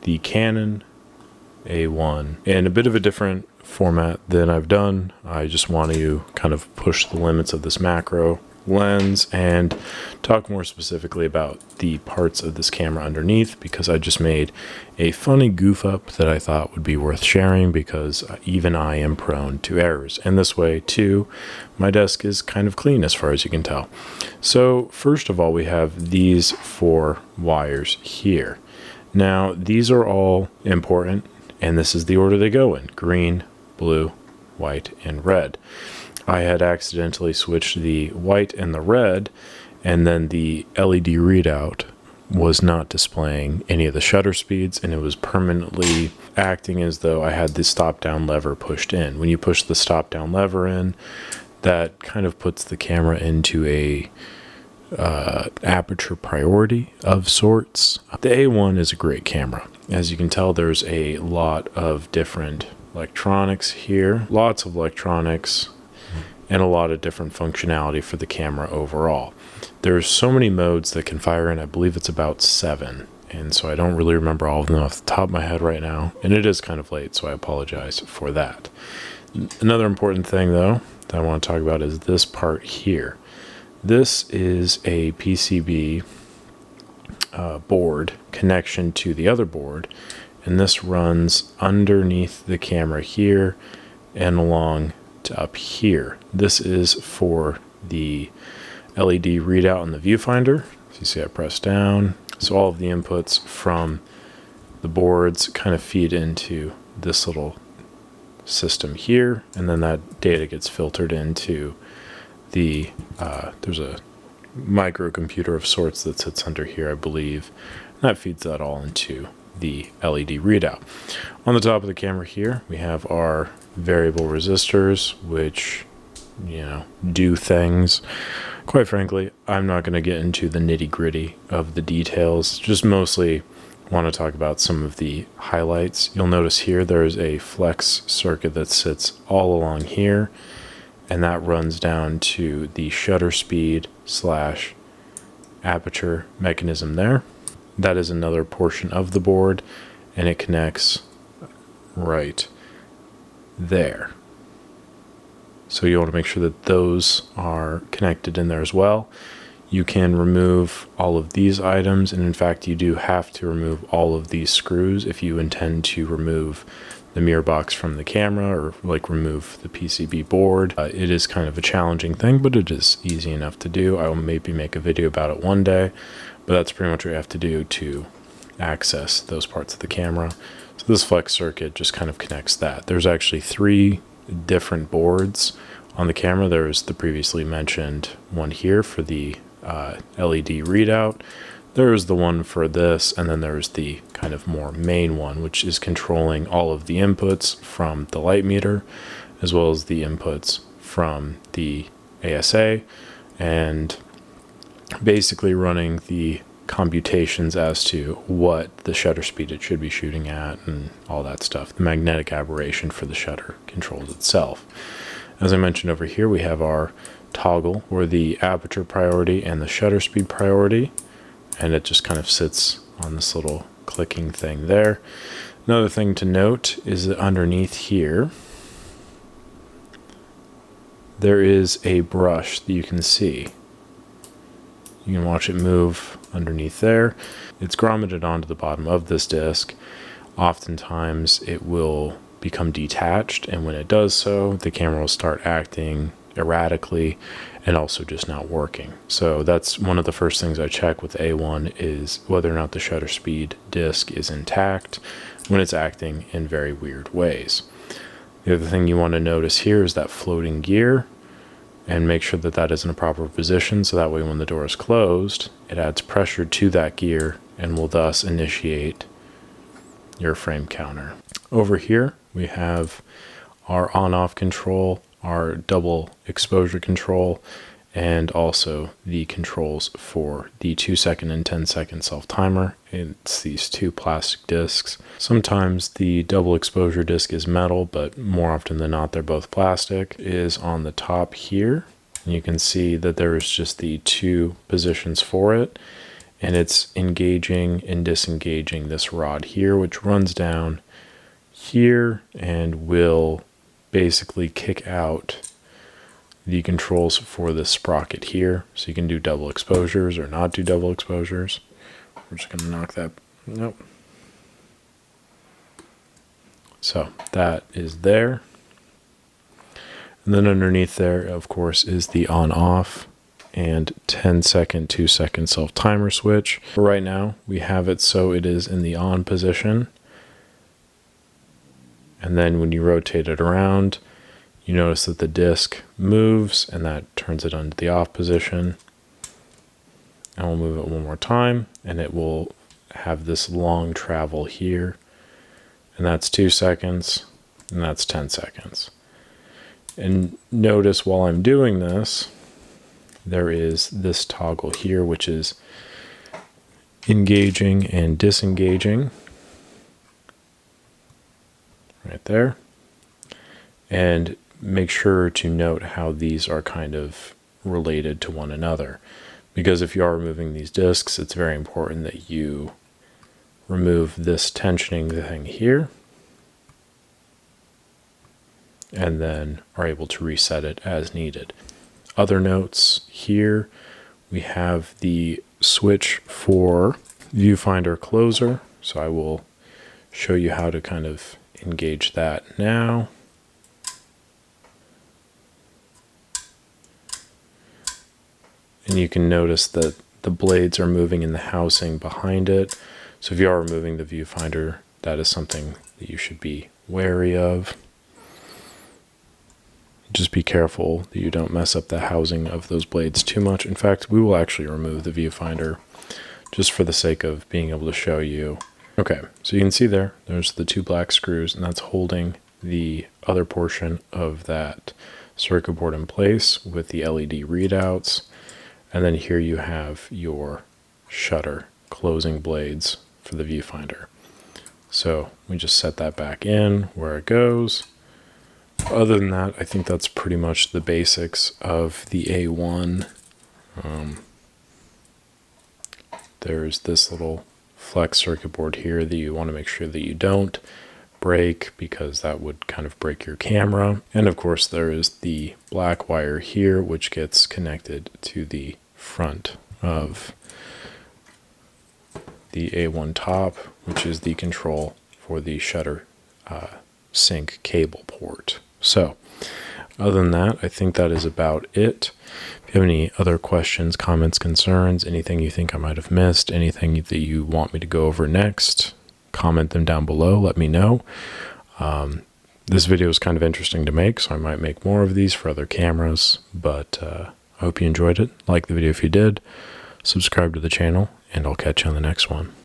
the Canon A-1 in a bit of a different format than I've done. I just want to kind of push the limits of this macro lens and talk more specifically about the parts of this camera underneath, because I just made a funny goof up that I thought would be worth sharing, because even I am prone to errors. And this way too, my desk is kind of clean as far as you can tell. So first of all, we have these 4 wires here. Now these are all important, and this is the order they go in: green, blue, white, and red. I had accidentally switched the white and the red, and then the LED readout was not displaying any of the shutter speeds, and it was permanently acting as though I had the stop down lever pushed in. When you push the stop down lever in, that kind of puts the camera into a aperture priority of sorts. The A1 is a great camera. As you can tell, there's a lot of different electronics here, lots of electronics, and a lot of different functionality for the camera overall. There's so many modes that can fire in. I believe it's about 7, and so I don't really remember all of them off the top of my head right now, and it is kind of late, so I apologize for that. Another important thing though that I want to talk about is this part here. This is a PCB board connection to the other board, and this runs underneath the camera here and along to up here. This is for the LED readout in the viewfinder. So you see I press down. So all of the inputs from the boards kind of feed into this little system here, and then that data gets filtered into the, there's a microcomputer of sorts that sits under here, I believe, and that feeds that all into the LED readout. On the top of the camera here, we have our variable resistors, which, you know, do things. Quite frankly, I'm not going to get into the nitty-gritty of the details, just mostly want to talk about some of the highlights. You'll notice here there's a flex circuit that sits all along here, and that runs down to the shutter speed / aperture mechanism there. That is another portion of the board, and it connects right there. So you want to make sure that those are connected in there as well. You can remove all of these items, and in fact you do have to remove all of these screws if you intend to remove the mirror box from the camera, or remove the PCB board. It is kind of a challenging thing, but it is easy enough to do. I will maybe make a video about it one day, but that's pretty much what you have to do to access those parts of the camera. So this flex circuit just kind of connects that. There's actually 3 different boards on the camera. There's the previously mentioned one here for the LED readout. There's the one for this, and then there's the kind of more main one, which is controlling all of the inputs from the light meter, as well as the inputs from the ASA, and basically running the computations as to what the shutter speed it should be shooting at and all that stuff. The magnetic aberration for the shutter controls itself. As I mentioned over here, we have our toggle, or the aperture priority and the shutter speed priority, and it just kind of sits on this little clicking thing there. Another thing to note is that underneath here there is a brush that you can see. You can watch it move underneath there. It's grommeted onto the bottom of this disc. Oftentimes it will become detached, and when it does so, the camera will start acting erratically and also just not working. So that's one of the first things I check with A1, is whether or not the shutter speed disc is intact when it's acting in very weird ways. The other thing you want to notice here is that floating gear, and make sure that that is in a proper position, so that way when the door is closed, it adds pressure to that gear and will thus initiate your frame counter. Over here we have our on-off control, our double exposure control, and also the controls for the 2-second and 10-second self-timer. It's these 2 plastic discs. Sometimes the double exposure disc is metal, but more often than not they're both plastic. It is on the top here, and you can see that there is just the 2 positions for it, and it's engaging and disengaging this rod here, which runs down here and will basically kick out the controls for this sprocket here. So you can do double exposures or not do double exposures. We're just going to knock that. Nope. So that is there. And then underneath there, of course, is the on-off and 10-second, 2-second self-timer switch. For right now, we have it so it is in the on position. And then when you rotate it around, you notice that the disc moves and that turns it onto the off position. And we'll move it one more time and it will have this long travel here. And that's 2 seconds and that's 10 seconds. And notice while I'm doing this, there is this toggle here, which is engaging and disengaging right there. And make sure to note how these are kind of related to one another, because if you are removing these discs, it's very important that you remove this tensioning thing here and then are able to reset it as needed. Other notes here, we have the switch for viewfinder closer. So I will show you how to kind of engage that now. And you can notice that the blades are moving in the housing behind it. So if you are removing the viewfinder, that is something that you should be wary of. Just be careful that you don't mess up the housing of those blades too much. In fact, we will actually remove the viewfinder just for the sake of being able to show you. Okay, so you can see there's the 2 black screws, and that's holding the other portion of that circuit board in place with the LED readouts. And then here you have your shutter closing blades for the viewfinder. So we just set that back in where it goes. Other than that, I think that's pretty much the basics of the A1. There's this little flex circuit board here that you want to make sure that you don't break, because that would kind of break your camera. And of course there is the black wire here, which gets connected to the front of the A1 top, which is the control for the shutter sync cable port. So other than that, I think that is about it. If you have any other questions, comments, concerns, anything you think I might have missed, anything that you want me to go over next, comment them down below. Let me know. This video is kind of interesting to make, so I might make more of these for other cameras, but I hope you enjoyed it. Like the video if you did, subscribe to the channel, and I'll catch you on the next one.